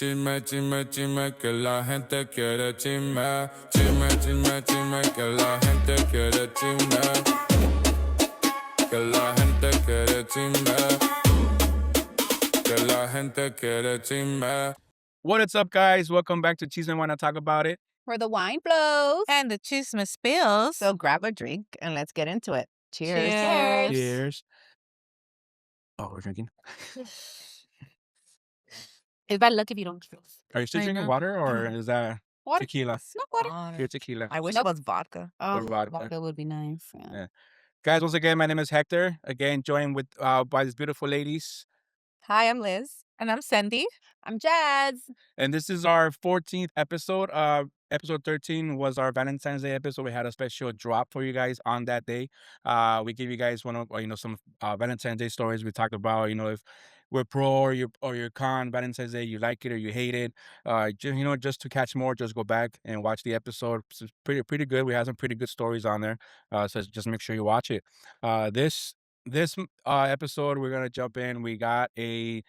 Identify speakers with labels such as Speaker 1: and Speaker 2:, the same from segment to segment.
Speaker 1: Chisme, chisme, chisme, que la gente quiere chisme. Chisme, chisme, chisme, que la gente quiere chisme. Que la gente quiere chisme. Que la gente quiere chisme.
Speaker 2: What is up, guys? Welcome back to Chisme. Wanna talk about it?
Speaker 3: Where the wine flows.
Speaker 4: And the chisme spills.
Speaker 5: So grab a drink and let's get into it. Cheers.
Speaker 3: Cheers.
Speaker 2: Cheers. Oh, we're drinking.
Speaker 3: It's bad luck if you don't.
Speaker 2: Are you still
Speaker 4: I
Speaker 2: drinking
Speaker 4: know.
Speaker 2: water or is that
Speaker 3: Water.
Speaker 2: tequila?
Speaker 3: No water.
Speaker 2: Pure tequila.
Speaker 5: I wish
Speaker 3: Nope.
Speaker 5: it was vodka.
Speaker 2: Or vodka.
Speaker 3: Vodka would be nice. Yeah.
Speaker 2: Yeah. Guys, once again, my name is Hector. Again, joined with by these beautiful ladies.
Speaker 5: Hi, I'm Liz.
Speaker 4: And I'm Sandy.
Speaker 3: I'm Jazz.
Speaker 2: And this is our 14th episode. Episode 13 was our Valentine's Day episode. We had a special drop for you guys on that day. We gave you guys one of some Valentine's Day stories. We talked about if we're pro or you're con Valentine's Day, you like it or you hate it. Just to catch more, just go back and watch the episode. It's pretty good. We have some pretty good stories on there. So just make sure you watch it. This episode we're gonna jump in. We got a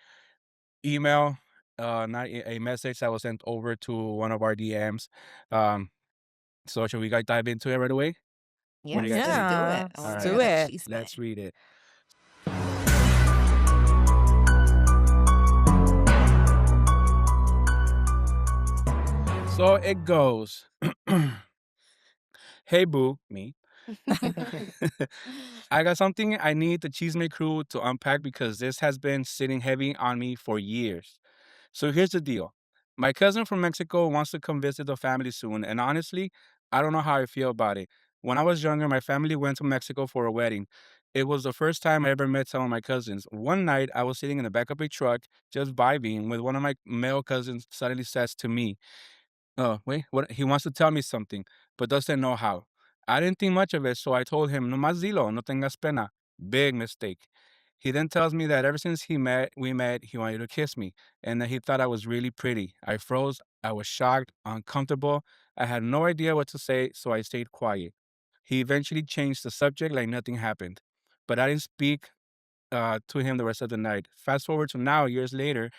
Speaker 2: email, not a message that was sent over to one of our DMs. So should we guys dive into it right away?
Speaker 5: Yes,
Speaker 2: do you guys
Speaker 5: let's
Speaker 4: think?
Speaker 5: do
Speaker 4: Yeah,
Speaker 5: it.
Speaker 2: let's
Speaker 5: Let's
Speaker 2: do
Speaker 5: do
Speaker 4: it.
Speaker 5: Chisme.
Speaker 2: Let's read it. So it goes. Hey boo, me. I got something I need the Chisme crew to unpack because this has been sitting heavy on me for years. So here's the deal. My cousin from Mexico wants to come visit the family soon, and honestly, I don't know how I feel about it. When I was younger, my family went to Mexico for a wedding. It was the first time I ever met some of my cousins. One night, I was sitting in the back of a truck, just vibing, when one of my male cousins suddenly says to me, "Oh, wait, what?" He wants to tell me something, but doesn't know how. I didn't think much of it, so I told him, "Nomas dilo, no tengas pena." Big mistake. He then tells me that ever since we met, he wanted to kiss me, and that he thought I was really pretty. I froze. I was shocked, uncomfortable. I had no idea what to say, so I stayed quiet. He eventually changed the subject like nothing happened, but I didn't speak to him the rest of the night. Fast forward to now, years later,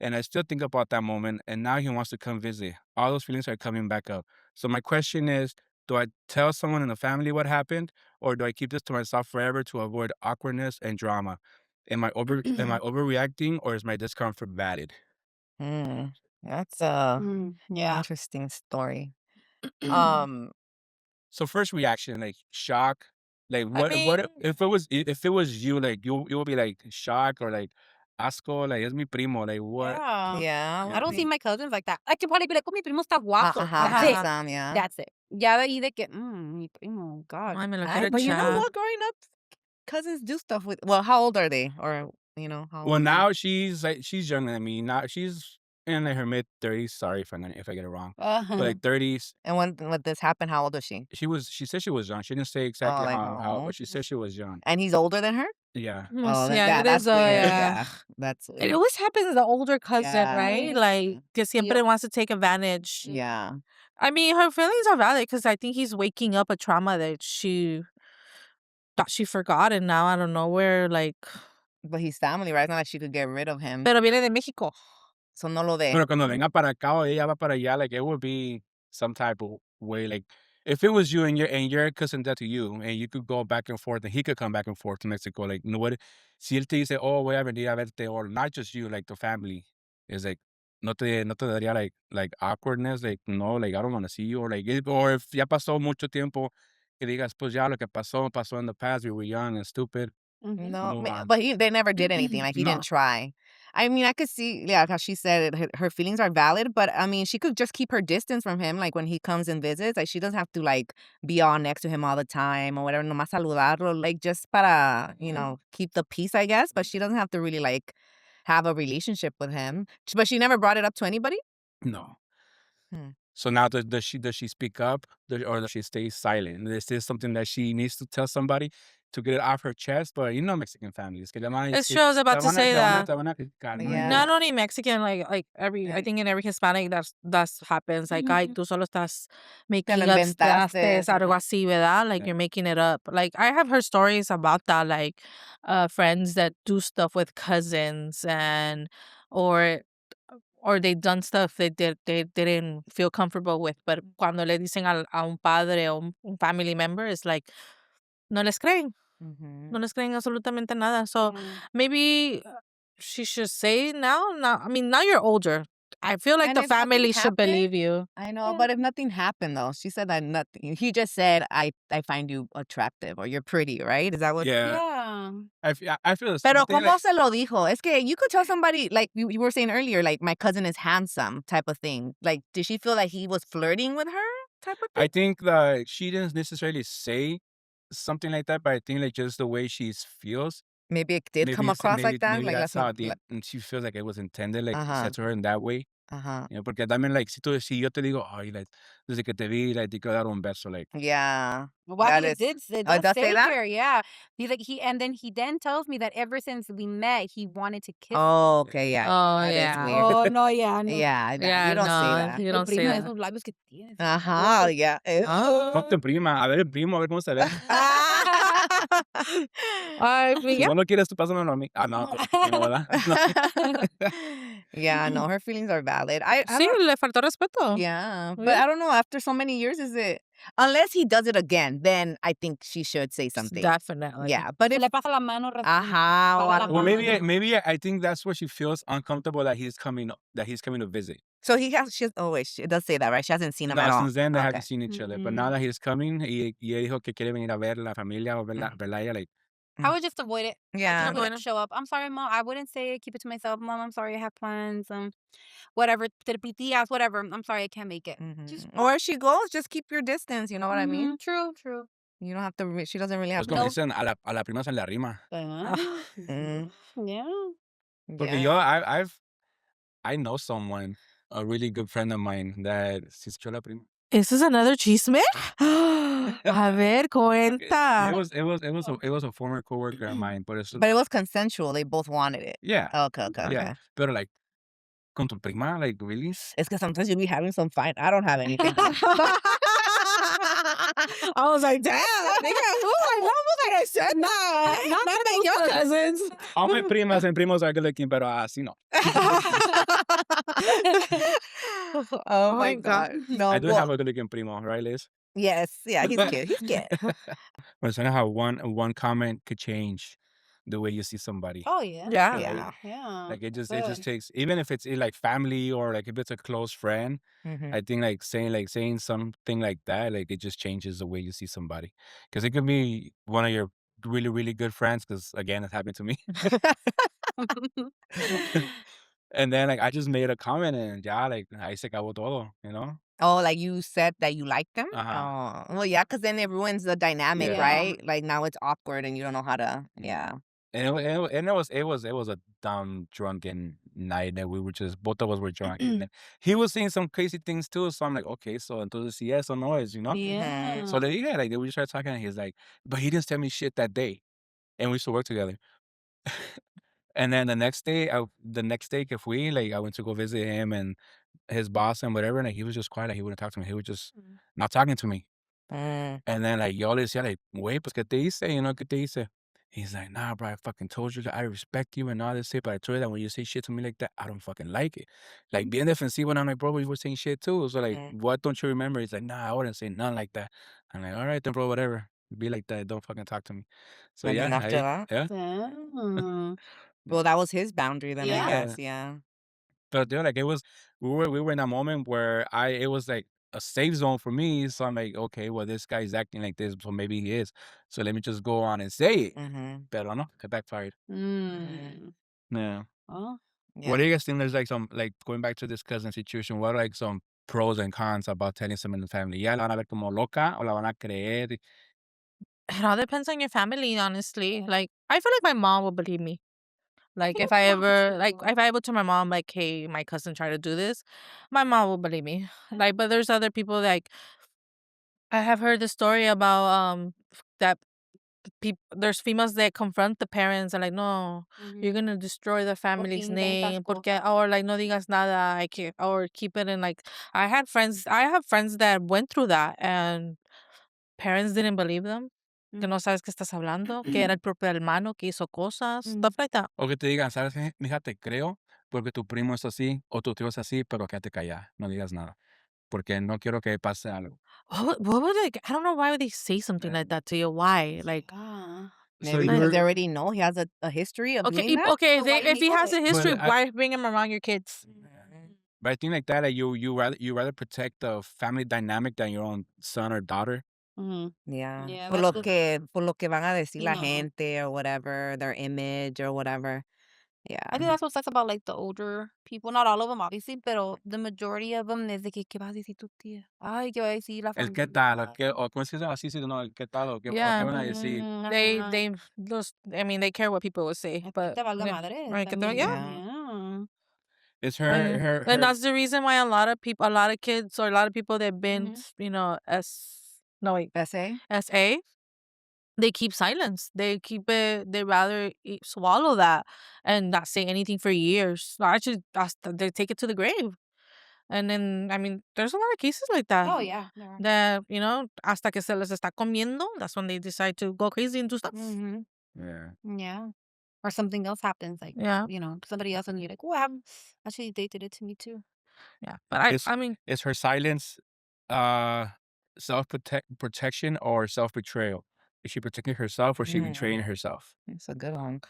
Speaker 2: and I still think about that moment, and now he wants to come visit. All those feelings are coming back up. So my question is, do I tell someone in the family what happened, or do I keep this to myself forever to avoid awkwardness and drama? Am I overreacting, or is my discomfort valid?
Speaker 5: That's a
Speaker 3: Yeah.
Speaker 5: interesting story.
Speaker 2: So first reaction, like shock. Like
Speaker 4: I
Speaker 2: what
Speaker 4: mean,
Speaker 2: if it was you, like you will be like shocked or like asco, like es mi primo, like what?
Speaker 3: Yeah.
Speaker 5: Yeah.
Speaker 3: I don't see my cousins like that. I can probably be like, oh, mi primo está guapo.
Speaker 5: Ajá,
Speaker 3: That's it.
Speaker 5: handsome, yeah.
Speaker 3: That's it. Ya de ahí de que, mi primo, God.
Speaker 4: ay, me lo
Speaker 5: Ay,
Speaker 4: quiero
Speaker 5: but you know
Speaker 4: echar.
Speaker 5: what? Growing up, cousins do stuff with. Well, how old are they? Or how?
Speaker 2: Well,
Speaker 5: old
Speaker 2: now she's younger than me. Now she's in like her mid-30s. Sorry if I get it wrong. But like 30s.
Speaker 5: And when this happened, how old was she?
Speaker 2: She said she was young. She didn't say exactly
Speaker 5: like,
Speaker 2: how, but she said she was young.
Speaker 5: And he's older than her.
Speaker 2: Yeah.
Speaker 5: Oh,
Speaker 4: yeah, it
Speaker 5: that's
Speaker 4: is.
Speaker 5: weird.
Speaker 4: Yeah.
Speaker 5: That's
Speaker 4: It
Speaker 5: weird.
Speaker 4: always happens to the older cousin,
Speaker 5: Yeah.
Speaker 4: right? Like, que siempre wants to take advantage.
Speaker 5: Yeah.
Speaker 4: I mean, her feelings are valid because I think he's waking up a trauma that she thought she forgot, and now I don't know where, like.
Speaker 5: But he's family, right? It's not like she could get rid of him.
Speaker 4: Pero viene de México.
Speaker 5: So no lo de.
Speaker 2: Pero cuando venga para acá o ella va para allá, like it would be some type of way. Like if it was you and your cousin that to you, and you could go back and forth, and he could come back and forth to Mexico. Like, you know what? Si él te dice, "Oh, voy a venir a verte," or not just you, like the family, is like no te daría like awkwardness, like no, like I don't want to see you, or like or if ya pasó mucho tiempo, que digas, pues ya lo que pasó in the past. We were young and stupid.
Speaker 5: No,
Speaker 2: Move on.
Speaker 5: but they never did anything. Like he
Speaker 2: No.
Speaker 5: didn't try. I mean, I could see, yeah, how she said her feelings are valid, but I mean, she could just keep her distance from him. Like when he comes and visits, like she doesn't have to like be on next to him all the time or whatever. Nomás saludarlo, like just para keep the peace, I guess. But she doesn't have to really like have a relationship with him. But she never brought it up to anybody.
Speaker 2: No.
Speaker 5: Hmm.
Speaker 2: So now does she speak up, or does she stay silent? Is this something that she needs to tell somebody to get it off her chest? But Mexican families. Que
Speaker 4: It's true. I was about to say that.
Speaker 5: Yeah.
Speaker 4: Not only Mexican, like every, I think in every Hispanic that's happens. Like, ay, tú solo estás making
Speaker 5: Te
Speaker 4: up
Speaker 5: lo inventaste.
Speaker 4: trastes, algo así, ¿verdad? Like you're making it up. Like I have heard stories about that, like friends that do stuff with cousins or or they done stuff they didn't feel comfortable with. But cuando le dicen a un padre o un family member, it's like no les creen. No les creen absolutamente nada. So maybe she should say now. Now, I mean, now you're older. I feel like
Speaker 5: And
Speaker 4: the
Speaker 5: if nothing
Speaker 4: family should believe
Speaker 5: happened,
Speaker 4: you.
Speaker 5: I know, but if nothing happened though, she said that nothing. He just said, "I find you attractive or you're pretty," right? Is that what?
Speaker 2: Yeah.
Speaker 3: Yeah.
Speaker 2: I feel the same
Speaker 5: Pero
Speaker 2: thing.
Speaker 5: cómo se lo dijo? Es que you could tell somebody like you were saying earlier, like my cousin is handsome type of thing. Like, did she feel like he was flirting with her type of thing?
Speaker 2: I think that she didn't necessarily say something like that, but I think like just the way she feels.
Speaker 5: Maybe it did come
Speaker 2: Maybe
Speaker 5: across like that.
Speaker 2: maybe
Speaker 5: Like
Speaker 2: that's
Speaker 5: let's not.
Speaker 2: how and she feels like it was intended, like
Speaker 5: Ajá.
Speaker 2: said to her in that way.
Speaker 5: Ajá.
Speaker 2: You know, porque también like si yo te digo, ay, like desde que te vi, like te quiero dar un beso, like
Speaker 5: Yeah.
Speaker 3: Well,
Speaker 5: That
Speaker 3: it
Speaker 5: is-
Speaker 3: it
Speaker 5: Oh, it
Speaker 3: does
Speaker 5: does say
Speaker 3: say
Speaker 5: that?
Speaker 3: here, yeah. He's like and then he tells me that ever since we met, he wanted to kiss.
Speaker 5: Oh, okay, yeah.
Speaker 4: Oh,
Speaker 5: That is
Speaker 4: yeah.
Speaker 5: weird.
Speaker 3: Oh no, yeah, no.
Speaker 5: Yeah,
Speaker 4: Yeah,
Speaker 5: you don't say
Speaker 4: no,
Speaker 5: that.
Speaker 4: you don't say
Speaker 3: Prima,
Speaker 4: that.
Speaker 3: esos labios que tienes.
Speaker 5: Ajá, yeah.
Speaker 2: fuck tu prima, a ver el primo, a ver cómo se ve.
Speaker 4: I mean,
Speaker 2: Si
Speaker 4: yeah.
Speaker 2: no lo quieres, tú pásamelo a mí. Ah, no, no, ¿verdad? No.
Speaker 5: Yeah, no, her feelings are valid. I
Speaker 4: Sí,
Speaker 5: don't,
Speaker 4: le faltó respeto.
Speaker 5: yeah, but
Speaker 4: Yeah.
Speaker 5: I don't know. After so many years, is it unless he does it again? Then I think she should say something.
Speaker 4: Definitely.
Speaker 5: Yeah, but
Speaker 3: Se
Speaker 5: if
Speaker 3: le pasa la mano.
Speaker 5: ajá, o
Speaker 3: Para la
Speaker 5: algo.
Speaker 2: Well,
Speaker 3: mano.
Speaker 2: maybe I think that's where she feels uncomfortable that he's coming to visit.
Speaker 5: So he has. She's. Oh wait, it does say that, right? She hasn't seen him
Speaker 2: No,
Speaker 5: at all.
Speaker 2: since then they
Speaker 5: Okay.
Speaker 2: haven't seen each other. But now that he's coming, y ella dijo que quiere venir a ver la familia o verla ella, like
Speaker 3: I would just avoid it.
Speaker 5: Yeah.
Speaker 3: I wouldn't show up. I'm sorry, Mom. I wouldn't say it. Keep it to myself. Mom, I'm sorry. I have plans. Whatever. Terpitías, whatever. I'm sorry. I can't make it. Just,
Speaker 5: Or if she goes, just keep your distance. You know what I mean?
Speaker 3: True, true.
Speaker 5: You don't have to. She doesn't really have
Speaker 2: pues como
Speaker 5: to.
Speaker 2: dicen, a la prima se le arrima.
Speaker 5: Mm,
Speaker 3: Yeah.
Speaker 2: Porque
Speaker 5: yeah.
Speaker 2: yo, I know someone, a really good friend of mine, that se echó la prima.
Speaker 4: Is this another chisme? A ver, cuenta.
Speaker 2: It was a former coworker of mine, but it's
Speaker 5: But it was consensual. They both wanted it.
Speaker 2: yeah,
Speaker 5: Okay.
Speaker 2: yeah. But like, con tu prima, like really?
Speaker 5: It's because sometimes you be having some fight. I don't have anything.
Speaker 4: I was like, damn, nigga, I almost like I said, not make your cousins.
Speaker 2: All my primas and primos are good looking, pero así no.
Speaker 5: Oh my God. No,
Speaker 2: I do
Speaker 5: well,
Speaker 2: have a good looking primo, right, Liz?
Speaker 5: yes. Yeah, he's cute. He's cute.
Speaker 2: But it's funny how one comment could change the way you see somebody.
Speaker 3: Oh, yeah.
Speaker 4: Yeah.
Speaker 5: Yeah.
Speaker 3: Yeah.
Speaker 2: Like it just
Speaker 3: Good.
Speaker 2: takes, even if it's like family or like if it's a close friend,
Speaker 5: Mhm.
Speaker 2: I think like saying something like that, like it just changes the way you see somebody. Because it could be one of your really, really good friends, because again, it happened to me. And then like I just made a comment and yeah, like ahí se acabó todo, you know?
Speaker 5: Oh, like you said that you like them?
Speaker 2: Uh-huh.
Speaker 5: Oh, well, yeah, because then it ruins the dynamic,
Speaker 2: Yeah.
Speaker 5: right? Like now it's awkward and you don't know how to, yeah.
Speaker 2: And it was a dumb drunken night that we were just both of us were drunk. And then he was saying some crazy things too. So I'm like, okay, so entonces si eso no es, you know?
Speaker 3: Yeah.
Speaker 2: So like, yeah, like we started talking and he's like, but he didn't tell me shit that day. And we used to work together. And then the next day que fui, like I went to go visit him and his boss and whatever, and like, he was just quiet, like he wouldn't talk to me. He was just not talking to me.
Speaker 5: Mm.
Speaker 2: And then like yo le decía like, wait, pues ¿qué te hice? You know, ¿qué te hice? He's like, nah, bro, I fucking told you that I respect you and all this shit, but I told you that when you say shit to me like that, I don't fucking like it. Like being defensive, and I'm like, bro, you were saying shit too. So like, what don't you remember? He's like, nah, I wouldn't say nothing like that. I'm like, all right then, bro, whatever. Be like that, don't fucking talk to me. So
Speaker 5: And
Speaker 2: yeah,
Speaker 5: then after that?
Speaker 2: yeah.
Speaker 3: Yeah.
Speaker 5: Well, that was his boundary then, I
Speaker 3: Yeah.
Speaker 5: guess, yeah.
Speaker 2: But dude, like it was, we were in a moment where it was like a safe zone for me. So I'm like, okay, well, this guy's acting like this, so maybe he is. So let me just go on and say it.
Speaker 5: Mm-hmm.
Speaker 2: Pero no, it backfired.
Speaker 3: Mm.
Speaker 2: Yeah.
Speaker 3: Oh.
Speaker 5: Yeah.
Speaker 2: What do you guys think? There's like some, like going back to this cousin situation. What are like some pros and cons about telling someone in the family? Yeah, la van a ver como loca o la van a creer.
Speaker 4: It all depends on your family, honestly. Like, I feel like my mom will believe me. Like, if I ever tell my mom, like, hey, my cousin tried to do this, my mom will believe me. Like, but there's other people, like, I have heard the story about that there's females that confront the parents and like, no, you're gonna destroy the family's
Speaker 3: Porque inventas
Speaker 4: name, porque,
Speaker 3: cosas.
Speaker 4: or like, no digas nada, I can't, or keep it in like. I have friends that went through that and parents didn't believe them. Que no sabes qué estás hablando, que era el propio hermano que hizo cosas, stuff like that.
Speaker 2: O que te digan, ¿sabes qué? Mija, te creo, porque tu primo es así o tu tío es así, pero quédate callada, no digas nada, porque no quiero que pase algo.
Speaker 4: What would I don't know why would they say something like that to you? Why? Like,
Speaker 3: Yeah.
Speaker 2: So
Speaker 5: Maybe because
Speaker 2: you're,
Speaker 5: they already know he has a history of
Speaker 4: okay,
Speaker 5: doing that.
Speaker 4: okay,
Speaker 3: So why
Speaker 4: if he
Speaker 3: enable
Speaker 4: has a
Speaker 3: it?
Speaker 4: history,
Speaker 2: but I,
Speaker 4: why bring him around your kids?
Speaker 2: but I think like that, like you rather protect the family dynamic than your own son or daughter.
Speaker 3: Mm-hmm.
Speaker 5: Yeah.
Speaker 3: Yeah,
Speaker 5: Por
Speaker 3: that's
Speaker 5: lo
Speaker 3: the
Speaker 5: que van a decir la
Speaker 3: no.
Speaker 5: gente or whatever, their image or whatever.
Speaker 3: I
Speaker 5: Yeah.
Speaker 3: think that's what sucks about like the older people. Not all of them, obviously, pero the majority of them es de que, ¿qué vas a decir tu tía? Ay, ¿qué va a decir la
Speaker 2: El qué tal, o
Speaker 3: familia?
Speaker 2: qué, o cómo es que se llama así, sí, no, el qué tal, o qué
Speaker 4: Yeah.
Speaker 2: van a decir.
Speaker 3: Ajá.
Speaker 4: They care what people would say,
Speaker 3: Que
Speaker 4: but
Speaker 3: te valga
Speaker 4: yeah.
Speaker 3: madre
Speaker 4: Right, que te-
Speaker 3: también.
Speaker 4: yeah.
Speaker 5: Yeah.
Speaker 3: Yeah.
Speaker 2: It's
Speaker 4: And
Speaker 2: her.
Speaker 4: that's the reason why a lot of people, a lot of kids, or a lot of people that been,
Speaker 3: Mhm.
Speaker 5: SA?
Speaker 4: SA, they keep silence. They keep it. They rather swallow that and not say anything for years. Or actually, they take it to the grave. And then, I mean, there's a lot of cases like that.
Speaker 3: Oh, yeah. There are.
Speaker 4: That, hasta que se les está comiendo, that's when they decide to go crazy and do stuff.
Speaker 3: Mm-hmm.
Speaker 2: Yeah.
Speaker 3: Yeah. Or something else happens, like,
Speaker 4: Yeah.
Speaker 3: somebody else, and you're like, oh, actually, they did it to me too.
Speaker 4: Yeah. But
Speaker 2: Is
Speaker 4: I mean,
Speaker 2: is her silence protection or self betrayal? Is she protecting herself or is she betraying herself?
Speaker 5: It's a good one.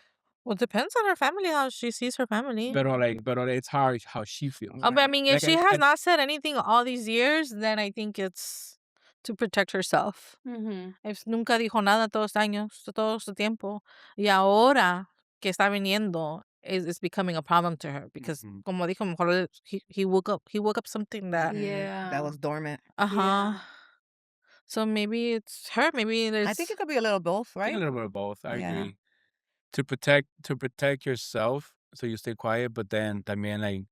Speaker 4: well, it depends on her family, how she sees her family.
Speaker 2: But it's hard how she feels.
Speaker 4: But I mean, if
Speaker 2: Like
Speaker 4: she has not said anything all these years, then I think it's to protect herself.
Speaker 3: Mm-hmm.
Speaker 4: If nunca dijo nada todos los años, todo su tiempo, y ahora que está viniendo, is becoming a problem to her because, como dijo, mejor he woke up something that,
Speaker 3: Yeah.
Speaker 5: That was dormant.
Speaker 3: Yeah.
Speaker 4: So maybe it's her. Maybe there's.
Speaker 5: I think it could be a little both,
Speaker 2: I think
Speaker 5: right?
Speaker 2: a little bit of both. I
Speaker 5: Yeah.
Speaker 2: agree. To protect yourself, so you stay quiet, but then también like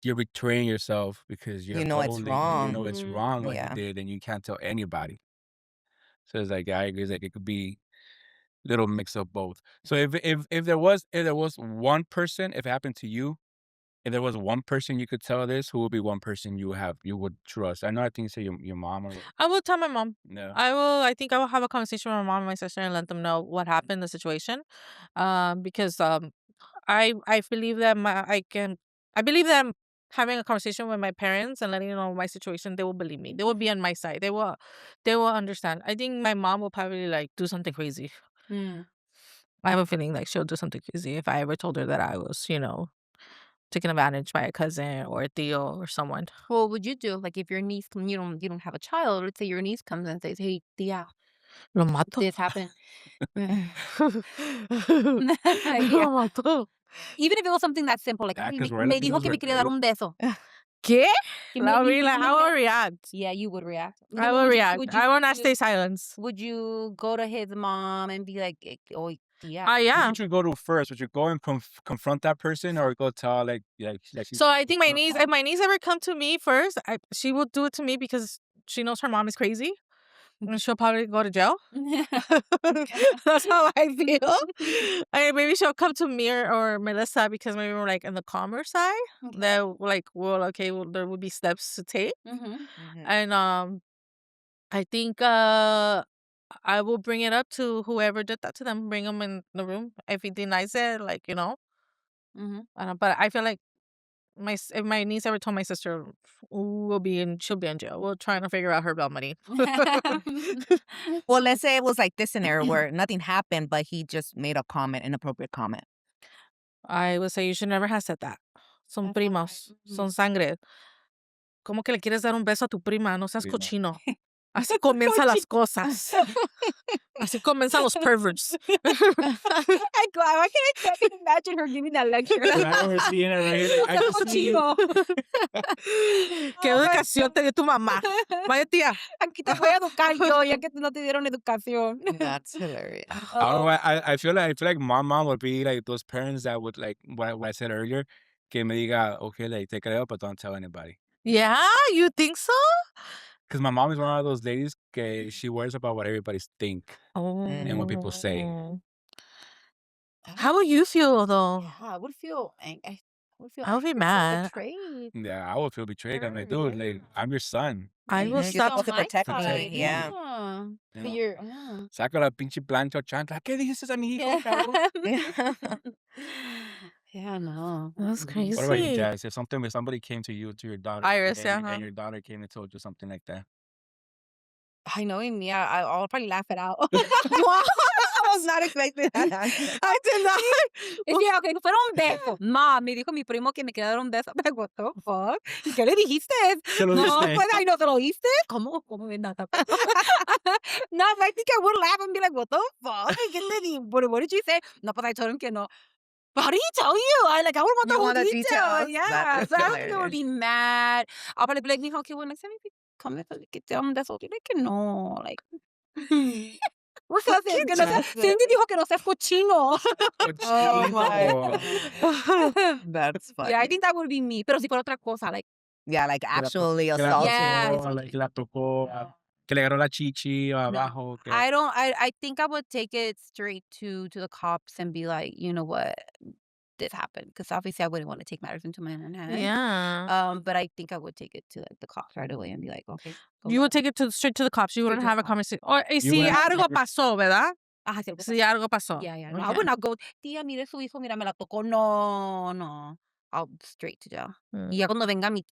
Speaker 2: you're betraying yourself because you're
Speaker 5: You know it's
Speaker 2: holding,
Speaker 5: wrong.
Speaker 2: you know it's wrong what
Speaker 5: Yeah.
Speaker 2: you did, and you can't tell anybody. So it's like I agree, like it could be little mix of both. So if there was one person, if it happened to you, if there was one person you could tell this, who would be one person you would trust? I know I think you say your mom or
Speaker 4: I will tell my mom.
Speaker 2: no.
Speaker 4: I think I will have a conversation with my mom and my sister and let them know what happened, the situation. Because I believe that I believe that having a conversation with my parents and letting them know my situation, they will believe me. They will be on my side. They will understand. I think my mom will probably like do something crazy.
Speaker 3: Mm.
Speaker 4: I have a feeling like she'll do something crazy if I ever told her that I was, taken advantage by a cousin or a tío or someone.
Speaker 3: What would you do? Like, if your niece, you don't have a child, let's say your niece comes and says, hey, tía,
Speaker 4: Lo mato.
Speaker 3: this happened.
Speaker 4: Lo
Speaker 3: Yeah.
Speaker 4: mato.
Speaker 3: Even if it was something that simple, like,
Speaker 2: Yeah,
Speaker 3: "Ay,
Speaker 2: 'cause
Speaker 3: me dijo que me quería dar un beso."
Speaker 4: ¿Qué?
Speaker 3: Que
Speaker 4: I
Speaker 3: me-
Speaker 4: will react.
Speaker 3: Yeah, you would react.
Speaker 4: I will react.
Speaker 3: Would
Speaker 4: I will not
Speaker 3: you-
Speaker 4: stay silent.
Speaker 3: Would you go to his mom and be like, oh, tía?
Speaker 2: Who
Speaker 4: Yeah.
Speaker 2: would you go to first? Would you go and confront that person or go tell like she's
Speaker 4: So I think my niece, if my niece ever come to me first, she will do it to me because she knows her mom is crazy. And she'll probably go to jail. That's how I feel. Maybe she'll come to me or Melissa because maybe we're like in the calmer side.
Speaker 3: Okay.
Speaker 4: That like, there would be steps to take.
Speaker 3: Mm-hmm.
Speaker 4: And I think I will bring it up to whoever did that to them. Bring them in the room. If he denies it, like
Speaker 3: Mm-hmm.
Speaker 4: but I feel like if my niece ever told my sister, she'll be in jail. We're trying to figure out her bail money.
Speaker 5: Well, let's say it was like this scenario where nothing happened, but he just made a comment, inappropriate comment.
Speaker 4: I would say you should never have said that. Son
Speaker 3: That's not
Speaker 4: primos,
Speaker 3: right.
Speaker 4: son sangre. ¿Cómo que le quieres dar un beso a tu prima? No seas
Speaker 2: Prima.
Speaker 4: cochino. Así comienzan las cosas. Así comienzan los perverts.
Speaker 3: I can't imagine her giving that lecture.
Speaker 2: I can see you.
Speaker 4: ¿Qué educación te dio tu mamá? Vaya tía.
Speaker 3: Aquí te voy a educar yo, ya que no te dieron educación.
Speaker 5: That's hilarious.
Speaker 2: I don't know why I feel like my mom would be like those parents that would like what I said earlier, que me diga, okay, like take it out, but don't tell anybody.
Speaker 4: Yeah, you think so?
Speaker 2: Because my mom is one of those ladies que she worries about what everybody think and what people say.
Speaker 4: How would you feel though?
Speaker 3: Yeah, I would feel
Speaker 4: I would be mad.
Speaker 3: betrayed.
Speaker 2: Yeah, I would feel betrayed. I'm like, dude, like I'm your son.
Speaker 4: I will
Speaker 5: You're
Speaker 4: stop.
Speaker 5: supposed to protect
Speaker 3: my
Speaker 5: me.
Speaker 3: side,
Speaker 5: Yeah.
Speaker 2: You
Speaker 3: But
Speaker 2: know?
Speaker 3: you're,
Speaker 2: Saco la pinche plancha o chancla. ¿Qué dices a mi hijo, cabrón?
Speaker 5: Yeah.
Speaker 3: Yeah, no.
Speaker 4: That's
Speaker 2: What about you,
Speaker 4: crazy.
Speaker 2: Jazz? If somebody came to you, to your daughter,
Speaker 4: Iris,
Speaker 2: and,
Speaker 4: yeah.
Speaker 2: and your daughter came and told you something like that.
Speaker 3: I know me, I'll probably laugh it out.
Speaker 5: I was not expecting that answer.
Speaker 4: I did not.
Speaker 3: Es que, ok, fuera un beso. Ma, me dijo mi primo que me quería dar un beso. I'm like, what the fuck? ¿Y qué le dijiste?
Speaker 2: Se lo
Speaker 3: No,
Speaker 2: diste.
Speaker 3: pues, ay, no, ¿te lo diste? ¿Cómo? ¿Cómo de nada? No, I think I would laugh and be like, what the fuck? ¿Qué le di? What did you say? No, pues I told him que no. But how did he tell you? I would want the
Speaker 5: You
Speaker 3: whole
Speaker 5: want the
Speaker 3: detail.
Speaker 5: details?
Speaker 3: Yeah.
Speaker 5: That
Speaker 3: So
Speaker 5: is
Speaker 3: I don't think I would
Speaker 5: hilarious.
Speaker 3: be mad. I'll probably be like, mijo, okay, well, next time if you come que te da un beso, dile que no. Like, we're
Speaker 5: Fuck
Speaker 3: cousins.
Speaker 5: you,
Speaker 3: Que no seas,
Speaker 5: Justin.
Speaker 3: Cindy dijo que no seas cochino.
Speaker 5: Oh my
Speaker 2: Cochino.
Speaker 5: God. That's funny.
Speaker 3: Yeah, I think that would be me. Pero si fuera otra cosa, like,
Speaker 5: Yeah, like actually
Speaker 2: Que la
Speaker 5: assaulting.
Speaker 3: Yeah,
Speaker 2: tocó, like, que la tocó, que le agarró la chichi abajo. Que...
Speaker 3: I think I would take it straight to the cops and be like, you know what, this happened. Because obviously I wouldn't want to take matters into my own hands.
Speaker 4: Yeah.
Speaker 3: But I think I would take it to like the cops right away and be like, okay. go
Speaker 4: You would
Speaker 3: ahead.
Speaker 4: take it straight to the cops. You wouldn't
Speaker 3: to the
Speaker 4: have a
Speaker 3: cops.
Speaker 4: conversation. Or
Speaker 2: You
Speaker 4: si
Speaker 2: wouldn't have a
Speaker 4: algo pasó, ¿verdad?
Speaker 3: Ajá, si algo
Speaker 4: Si
Speaker 3: pasó.
Speaker 4: algo pasó.
Speaker 3: Yeah. No, I
Speaker 4: Okay.
Speaker 3: would not go, tía, mire su hijo, mira, me la tocó. No. I'll straight to jail.
Speaker 4: Mm.
Speaker 3: Y ya cuando venga mi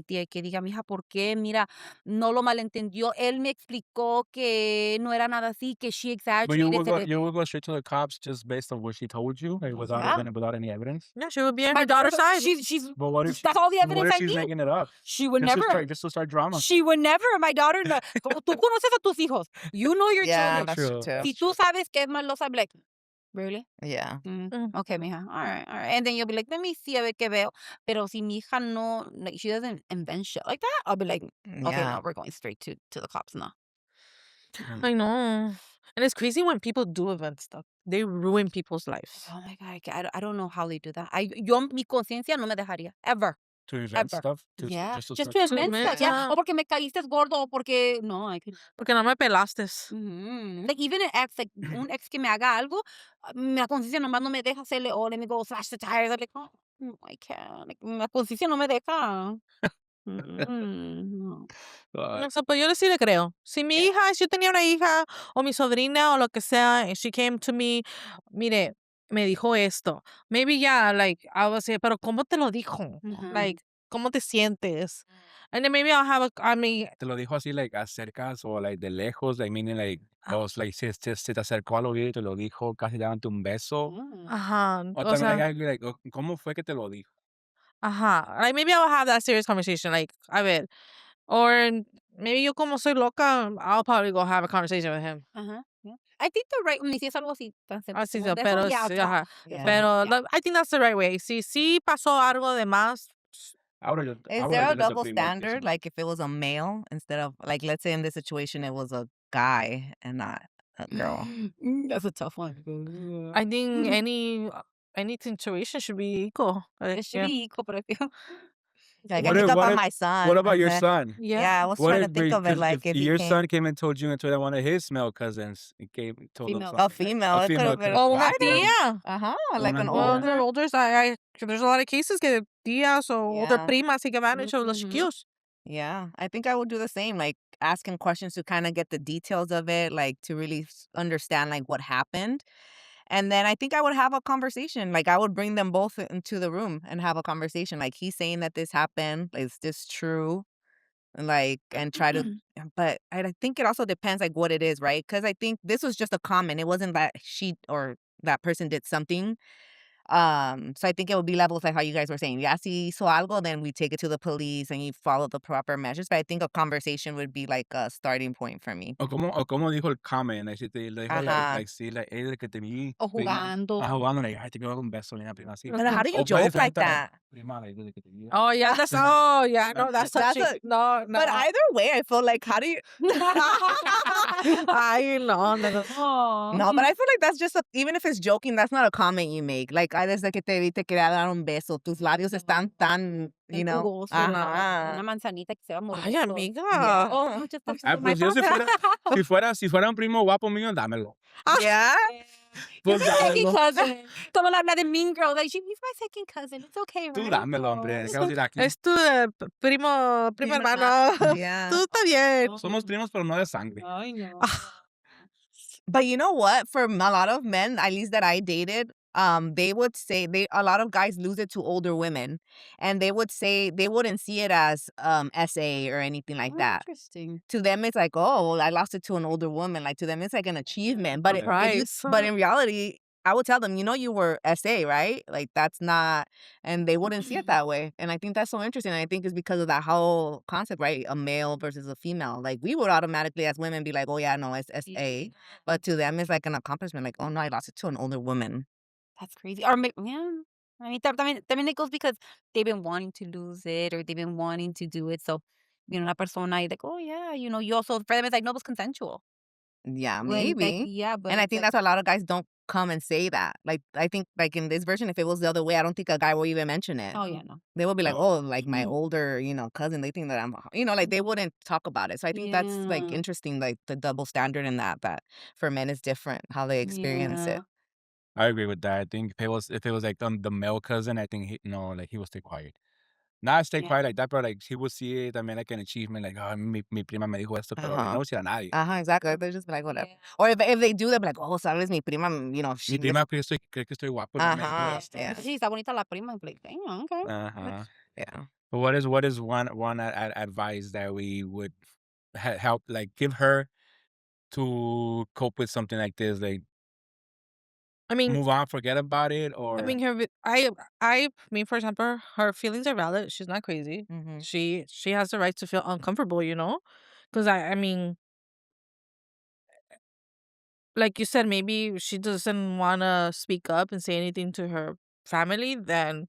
Speaker 3: tía y que diga, mija, ¿por qué? Mira, no lo malentendió. Él me explicó que no era nada así, que she
Speaker 2: But you
Speaker 3: exaggerated.
Speaker 2: would go straight to the cops just based on what she told you, like, without any evidence.
Speaker 4: Yeah, she would be on
Speaker 3: My
Speaker 4: her daughter's side.
Speaker 3: She's
Speaker 2: But what if
Speaker 3: that's all the
Speaker 2: what
Speaker 3: evidence
Speaker 2: if
Speaker 3: I
Speaker 2: she's
Speaker 3: need.
Speaker 2: making it up?
Speaker 3: She would
Speaker 2: Just
Speaker 3: never.
Speaker 2: to start drama.
Speaker 3: She would never. My daughter, no. Tú conoces a tus hijos. You know your
Speaker 5: Yeah,
Speaker 3: children.
Speaker 5: that's
Speaker 2: True.
Speaker 5: true.
Speaker 3: Si tú sabes que es malosa, I'm like, really?
Speaker 5: Yeah.
Speaker 3: Okay, mija. All right. And then you'll be like, let me see a ver qué veo. Pero si mi hija no, like, she doesn't invent shit like that, I'll be like, okay,
Speaker 5: Yeah.
Speaker 3: no, we're going straight to the cops now.
Speaker 4: I know. And it's crazy when people do event stuff. They ruin people's lives.
Speaker 3: Oh my God, I don't know how they do that. Yo, mi conciencia no me dejaría, ever.
Speaker 2: To event
Speaker 3: Ever.
Speaker 2: stuff.
Speaker 3: Yeah,
Speaker 2: Just to
Speaker 3: just
Speaker 2: start-
Speaker 3: to invent
Speaker 4: invent
Speaker 3: stuff. Yeah,
Speaker 4: stuff.
Speaker 3: o porque me caíste gordo, o porque, no, I could.
Speaker 4: Porque no me pelaste.
Speaker 3: Like, even an ex, like, un ex que me haga algo, la conciencia nomás no me deja hacerle, let me go slash the tires. I'm like, oh, I can't. Like, la conciencia no me deja. No.
Speaker 2: But
Speaker 4: O sea, pues yo sí le creo. Si mi hija, si yo tenía una hija o mi sobrina o lo que sea, and she came to me, mire, me dijo esto. Maybe yeah, like, I would say, pero ¿cómo te lo dijo? Like, ¿cómo te sientes? And then maybe I'll have I mean,
Speaker 2: te lo dijo así, like, acercas o, like, de lejos, like, meaning, like, like, se te acercó al oído y te lo dijo casi dándote un beso.
Speaker 4: ajá,
Speaker 2: O
Speaker 4: o
Speaker 2: también,
Speaker 4: sea,
Speaker 2: like, ¿cómo fue que te lo dijo?
Speaker 4: ajá. Like, maybe I'll have that serious conversation, like, a ver. Or maybe yo como soy loca, I'll probably go have a conversation with him.
Speaker 3: Ajá. Yeah. I think the right, si es algo así, tan
Speaker 4: Así
Speaker 3: como
Speaker 4: es,
Speaker 3: de
Speaker 4: pero
Speaker 3: eso, yeah,
Speaker 4: sí,
Speaker 3: talk.
Speaker 4: ajá.
Speaker 5: Yeah.
Speaker 4: Pero
Speaker 3: Yeah.
Speaker 4: I think that's the right way. Si sí pasó algo de más,
Speaker 5: Is there a double standard? Like if it was a male instead of, like, let's say in this situation it was a guy and not a girl.
Speaker 3: That's a tough one.
Speaker 4: I think any situation should be equal. Like,
Speaker 3: It should be equal, but I feel.
Speaker 5: Like
Speaker 2: What
Speaker 5: I
Speaker 2: if-
Speaker 5: think about
Speaker 2: what if-
Speaker 5: my son.
Speaker 2: What about
Speaker 5: and
Speaker 2: your
Speaker 5: then-
Speaker 2: son?
Speaker 5: Yeah, I was
Speaker 2: What
Speaker 5: trying
Speaker 2: if
Speaker 5: to think of it,
Speaker 2: 'cause
Speaker 5: like if he
Speaker 2: your
Speaker 5: came,
Speaker 2: son came and told you and told one of his male cousins, and told him
Speaker 3: Female.
Speaker 2: something.
Speaker 5: a female.
Speaker 2: A
Speaker 5: It
Speaker 2: female
Speaker 5: could've been
Speaker 2: cousin.
Speaker 4: oh, una
Speaker 5: I don't-
Speaker 4: tía.
Speaker 5: Uh-huh. Like
Speaker 2: Una
Speaker 5: an
Speaker 2: tía.
Speaker 4: Well,
Speaker 5: older.
Speaker 4: they're older. There's a lot of cases que tías o older
Speaker 5: Yeah.
Speaker 4: primas y que van hecho los
Speaker 3: Mhm.
Speaker 4: chiquillos.
Speaker 5: Yeah, I think I would do the same, like asking questions to kind of get the details of it, like to really understand like what happened. And then I think I would have a conversation. Like I would bring them both into the room and have a conversation. Like he's saying that this happened. Is this true? Like, and try to, but I think it also depends like what it is, right? Because I think this was just a comment. It wasn't that she or that person did something. So I think it would be levels like how you guys were saying. Ya si hizo algo, then we take it to the police and you follow the proper measures. But I think a conversation would be like a starting point for me.
Speaker 2: O cómo dijo el comment, like, si te le dijo,
Speaker 5: Ajá.
Speaker 2: like, sí, like, que te vi.
Speaker 3: O jugando.
Speaker 2: Jugando, like, ay, te quiero dar un beso, una prima, así.
Speaker 5: But how do you
Speaker 2: O
Speaker 5: joke
Speaker 2: puede
Speaker 5: like
Speaker 2: ser
Speaker 5: that?
Speaker 2: prima, like, desde que te vi.
Speaker 4: Oh yeah, that's no, that's
Speaker 5: That's
Speaker 4: touching.
Speaker 5: a-
Speaker 4: No.
Speaker 5: But either way, I feel like, how do you?
Speaker 4: Ay, no.
Speaker 5: No, but I feel like that's just even if it's joking, that's not a comment you make. Like, ay, desde que te vi te quería dar un beso. Tus labios están tan, you know.
Speaker 3: Jugoso,
Speaker 5: Ajá.
Speaker 3: una manzanita que se va a morir.
Speaker 4: Ay, amiga.
Speaker 3: Oh, just
Speaker 2: Ah, pues yo si fuera un primo guapo mío, dámelo.
Speaker 5: Yeah.
Speaker 2: Pues
Speaker 3: Second
Speaker 2: dámelo.
Speaker 3: cousin. Como la de Mean Girl. Like, he's my second cousin. It's okay, right?
Speaker 2: Tú dámelo, hombre. ¿Qué vas a decir aquí?
Speaker 4: Es tu primo
Speaker 3: Primo
Speaker 4: hermano.
Speaker 5: Yeah.
Speaker 4: Tú está bien.
Speaker 2: Somos primos, pero no de sangre.
Speaker 3: Ay, no.
Speaker 5: But you know what? For a lot of men, at least that I dated, they would say a lot of guys lose it to older women, and they would say they wouldn't see it as SA or anything like that.
Speaker 3: Interesting.
Speaker 5: To them, it's like, oh, well, I lost it to an older woman. Like to them, it's like an achievement. But
Speaker 4: Prize.
Speaker 5: but in reality, I would tell them, you were SA, right? Like that's not, and they wouldn't see it that way. And I think that's so interesting. I think it's because of that whole concept, right? A male versus a female. Like we would automatically, as women, be like, oh yeah, no, it's SA. But to them, it's like an accomplishment. Like, oh no, I lost it to an older woman.
Speaker 3: That's crazy. Or yeah. I mean, también it goes because they've been wanting to lose it or they've been wanting to do it. So, la persona y like, oh yeah, you also for them it's like no, it was consensual.
Speaker 5: Yeah,
Speaker 3: When, like,
Speaker 5: maybe.
Speaker 3: yeah, but
Speaker 5: And I
Speaker 3: it's
Speaker 5: think
Speaker 3: like,
Speaker 5: that's why a lot of guys don't come and say that. Like, I think, like, in this version, if it was the other way, I don't think a guy will even mention it.
Speaker 3: oh yeah, no.
Speaker 5: They will be like,
Speaker 1: Oh.
Speaker 5: oh, like, my older, cousin, they think that I'm, like, they wouldn't talk about it. So I think that's, like,
Speaker 3: Yeah.
Speaker 5: interesting, like, the double standard in that for men is different, how they experience
Speaker 3: Yeah.
Speaker 5: it.
Speaker 2: I agree with that. I think if it was like the male cousin, I think he will stay quiet. Not stay
Speaker 3: Yeah.
Speaker 2: quiet like that, but like he will see it también like an achievement, like, oh, mi prima me dijo esto, pero like, no decir a nadie.
Speaker 5: Exactly. They just be like, whatever.
Speaker 3: Yeah.
Speaker 5: Or if they do, they'll be like, oh, sabes, mi prima, she
Speaker 2: Mi prima cree que estoy guapo. No me dijo esto.
Speaker 5: yeah.
Speaker 3: Sí, está bonita la prima. Like, damn, okay.
Speaker 5: Yeah.
Speaker 2: But what is one advice that we would help, like, give her to cope with something like this? Like,
Speaker 4: I mean,
Speaker 2: move on, forget about it, or
Speaker 4: I mean, me, for example, her feelings are valid. She's not crazy.
Speaker 5: Mm-hmm.
Speaker 4: She has the right to feel uncomfortable, because I mean, like you said, maybe she doesn't want to speak up and say anything to her family. Then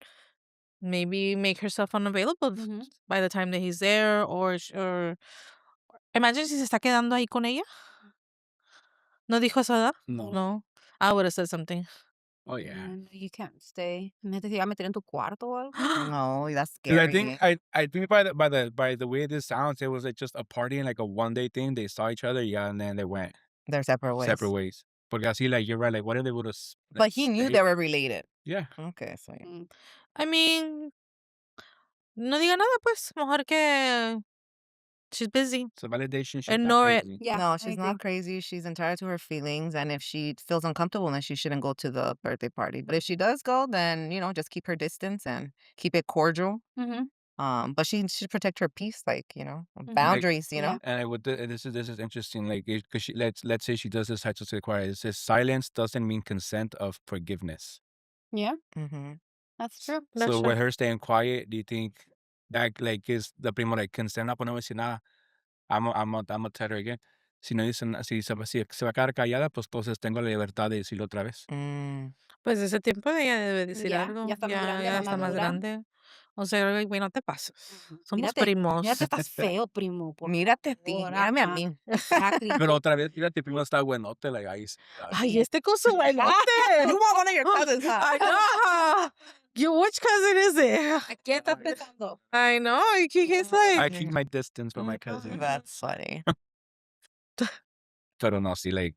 Speaker 4: maybe make herself unavailable
Speaker 3: Mhm.
Speaker 4: by the time that he's there, or imagine si se está quedando ahí con ella. ¿No dijo eso, verdad?
Speaker 2: no.
Speaker 4: I would have said something.
Speaker 2: Oh yeah.
Speaker 3: Man, you can't stay. Me te iba a meter en tu cuarto o algo.
Speaker 5: No, that's
Speaker 2: 'Cause
Speaker 5: scary.
Speaker 2: I think by the way this sounds, it was like just a party and like a one day thing. They saw each other, yeah, and then they went
Speaker 5: They're separate ways.
Speaker 2: separate ways. Porque así, like, you're right. Like, what if they would have?
Speaker 5: But he knew they were related.
Speaker 2: Yeah.
Speaker 5: Okay, so yeah.
Speaker 3: Mm.
Speaker 4: I mean, no diga nada, pues. Mejor que she's busy.
Speaker 2: So validation. She's
Speaker 4: Ignore
Speaker 2: not
Speaker 4: it.
Speaker 2: crazy.
Speaker 3: Yeah.
Speaker 5: No,
Speaker 3: I
Speaker 5: she's
Speaker 3: agree.
Speaker 5: not crazy. She's entitled to her feelings, and if she feels uncomfortable, then she shouldn't go to the birthday party. But if she does go, then just keep her distance and keep it cordial.
Speaker 3: Mhm.
Speaker 5: But she should protect her peace, like
Speaker 3: Mhm.
Speaker 5: boundaries.
Speaker 3: Yeah.
Speaker 2: And I would. This is interesting. Like, because let's say she does this type of require. It says silence doesn't mean consent of forgiveness.
Speaker 3: Yeah,
Speaker 5: Mm-hmm.
Speaker 3: that's true.
Speaker 4: That's
Speaker 2: So
Speaker 4: true.
Speaker 2: with her staying quiet, do you think that, like, is the primo like consent? No, pues no voy a decir nada. I'm gonna tell her again. Si no dice si se va a quedar callada, pues entonces tengo la libertad de decirlo otra vez.
Speaker 4: Pues ese tiempo ella debe decir
Speaker 3: Ya,
Speaker 4: algo.
Speaker 3: ya está más grande,
Speaker 4: Ya
Speaker 3: más
Speaker 4: está más
Speaker 3: madura.
Speaker 4: grande. O sea, güey, no te pases. Somos
Speaker 3: Mírate,
Speaker 4: primos.
Speaker 3: mírate, estás feo, primo. Por
Speaker 5: Mírate a ti,
Speaker 3: favor,
Speaker 5: mírame a
Speaker 3: ajá.
Speaker 5: mí.
Speaker 3: Exactly.
Speaker 2: Pero otra vez, fíjate, primo está buenote, like, ahí.
Speaker 4: Ay, este con su buenote.
Speaker 5: You want one of your cousins, huh?
Speaker 4: I know. Which cousin is it?
Speaker 3: ¿A quién estás pensando?
Speaker 4: I know. He's
Speaker 2: I
Speaker 4: like,
Speaker 2: keep my distance from my cousin.
Speaker 5: That's funny.
Speaker 2: Pero no, sí, like,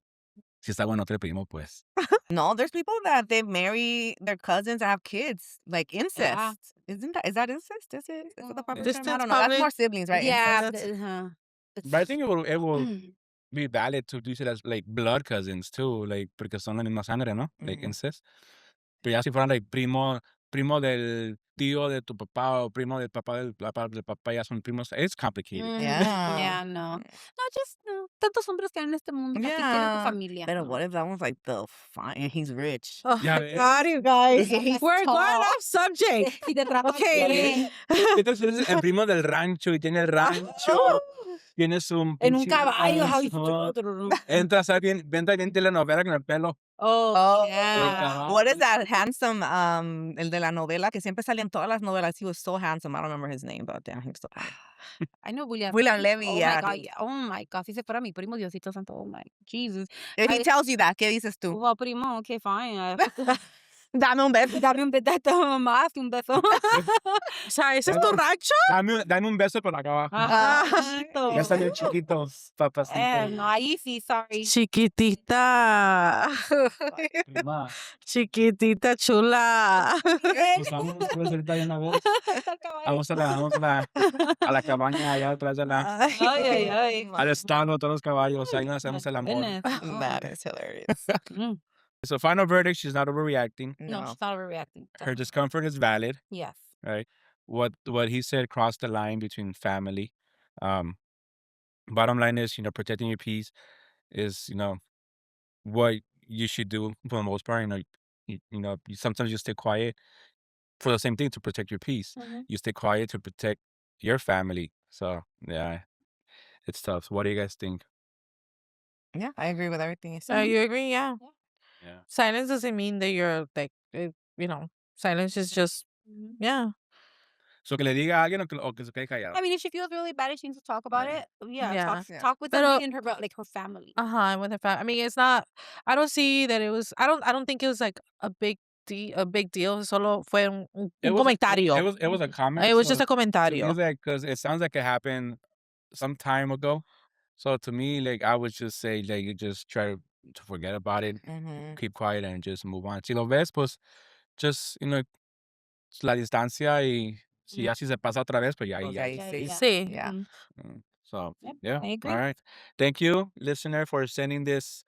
Speaker 2: si está buenote el primo, pues.
Speaker 5: No, there's people that they marry their cousins and have kids, like incest.
Speaker 3: Yeah.
Speaker 5: Is that incest? Is it the proper term? I
Speaker 4: Distance,
Speaker 5: don't know. That's
Speaker 4: probably.
Speaker 5: more siblings, right?
Speaker 3: Yeah.
Speaker 5: Incest.
Speaker 2: But I think it will be valid to use it as, like, blood cousins too, like, porque son la misma sangre, ¿no? Like, incest. Pero ya si fueran, like, primo del tío de tu papá o primo del papá del papá, ya son primos. It's complicated.
Speaker 5: Yeah.
Speaker 3: Yeah, no. No, just no. Tantos hombres que hay en este mundo. Así tienen tu
Speaker 5: Yeah.
Speaker 3: familia.
Speaker 5: But what if that one's like the fine and he's rich?
Speaker 4: Oh
Speaker 2: Yeah,
Speaker 4: my God, you guys.
Speaker 3: He's
Speaker 4: We're
Speaker 3: tall.
Speaker 4: going off subject.
Speaker 3: Y te trata
Speaker 4: Okay.
Speaker 3: bien.
Speaker 2: Entonces es el primo del rancho y tiene el rancho. Tiene su
Speaker 3: En un
Speaker 2: pinche
Speaker 3: caballo. Ay,
Speaker 2: rancho. Entra, ¿sabes? Venta bien telenovela con el pelo.
Speaker 3: Oh,
Speaker 2: yeah.
Speaker 5: What is that handsome, el de la novela, que siempre salía en todas las novelas? He was so handsome. I don't remember his name, but damn, he was so funny.
Speaker 3: I know William.
Speaker 5: William Levy,
Speaker 3: Oh
Speaker 5: yeah.
Speaker 3: my God, yeah. Oh my God. Si se fuera mi primo, Diosito Santo. Oh my Jesus.
Speaker 5: If he tells you that, ¿qué dices tú?
Speaker 3: Well, primo, okay, fine.
Speaker 5: Dame un beso.
Speaker 3: Dame un beso más que un beso.
Speaker 4: O sea, ¿ese es tu rancho?
Speaker 2: Dame un beso por acá abajo.
Speaker 3: Ajito.
Speaker 2: Ya salió chiquito, papacito.
Speaker 3: No, ahí sí, sorry.
Speaker 4: Chiquitita.
Speaker 2: Prima.
Speaker 4: Chiquitita chula.
Speaker 2: Pues vamos, pues ahorita de una vez. Vamos a la cabaña allá atrás de la...
Speaker 3: Ay.
Speaker 2: Al estado, todos los caballos. Ahí nos hacemos el amor.
Speaker 3: Goodness.
Speaker 5: That is hilarious.
Speaker 2: So final verdict, she's not overreacting.
Speaker 3: No,
Speaker 5: No.
Speaker 3: she's not overreacting.
Speaker 2: Her
Speaker 3: definitely.
Speaker 2: discomfort is valid,
Speaker 3: Yes.
Speaker 2: right? What he said crossed the line between family. Bottom line is, protecting your peace is, what you should do for the most part. Sometimes you stay quiet for the same thing to protect your peace.
Speaker 3: Mhm.
Speaker 2: You stay quiet to protect your family. So yeah, it's tough. What do you guys think?
Speaker 5: Yeah, I agree with everything you said.
Speaker 4: You agree? Yeah.
Speaker 2: Yeah.
Speaker 4: Silence doesn't mean that you're like, silence is just,
Speaker 3: Mhm.
Speaker 4: yeah.
Speaker 2: So que le diga a alguien o que se quede callado.
Speaker 3: I mean, if she feels really bad and she needs to talk about
Speaker 2: Yeah.
Speaker 3: it, yeah,
Speaker 4: Yeah.
Speaker 5: Yeah.
Speaker 3: talk with
Speaker 4: Pero-
Speaker 3: somebody in her her family.
Speaker 4: Uh-huh, with her family. I mean, it's not. I don't see that it was. I don't think it was like a big deal. Solo fue un comentario.
Speaker 2: It was a comment.
Speaker 4: It was just a
Speaker 2: To me,
Speaker 4: comentario.
Speaker 2: it's like, because it sounds like it happened some time ago. So to me, like, I would just say, like, you just try to forget about it,
Speaker 5: Mhm.
Speaker 2: keep quiet, and just move on. Si lo ves, pues, just, la distancia, y si ya si se pasa otra vez, pues ya,
Speaker 5: Okay,
Speaker 2: ya.
Speaker 3: Yeah,
Speaker 5: see?
Speaker 3: yeah.
Speaker 4: Sí.
Speaker 5: Yeah.
Speaker 3: Mhm.
Speaker 2: So,
Speaker 3: Yep,
Speaker 2: yeah.
Speaker 3: I agree.
Speaker 2: All right. Thank you, listener, for sending this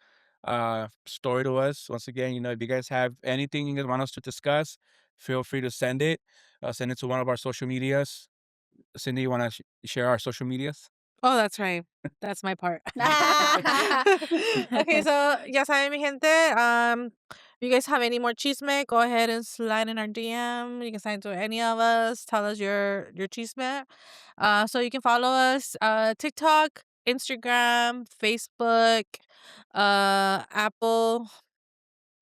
Speaker 2: story to us. Once again, if you guys have anything you guys want us to discuss, feel free to send it. Send it to one of our social medias. Cindy, you want to share our social medias?
Speaker 4: Oh, that's right. That's my part. Okay, so ya saben, mi gente. If you guys have any more chisme, go ahead and slide in our DM. You can send it to any of us. Tell us your chisme. So you can follow us TikTok, Instagram, Facebook, Apple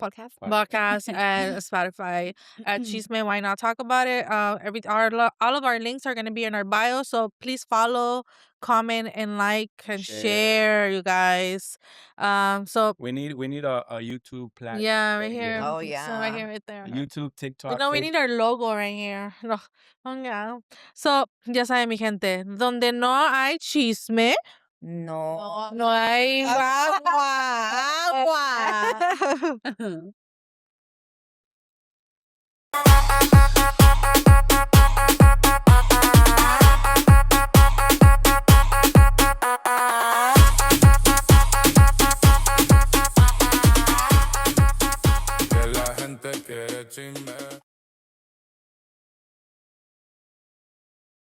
Speaker 3: Podcast.
Speaker 4: Podcast, and Spotify at Chisme. Why not talk about it? All of our links are gonna be in our bio, so please follow, comment, and like and share, you guys. So
Speaker 2: We need a YouTube platform.
Speaker 4: yeah, right here.
Speaker 5: Oh,
Speaker 4: So
Speaker 5: yeah.
Speaker 4: right here, right there.
Speaker 2: YouTube, TikTok.
Speaker 4: No, we need our logo right here. No, yeah. So ya saben, mi gente, donde no hay chisme,
Speaker 5: No.
Speaker 4: no hay
Speaker 3: Agua.
Speaker 1: Que la gente quiere chisme.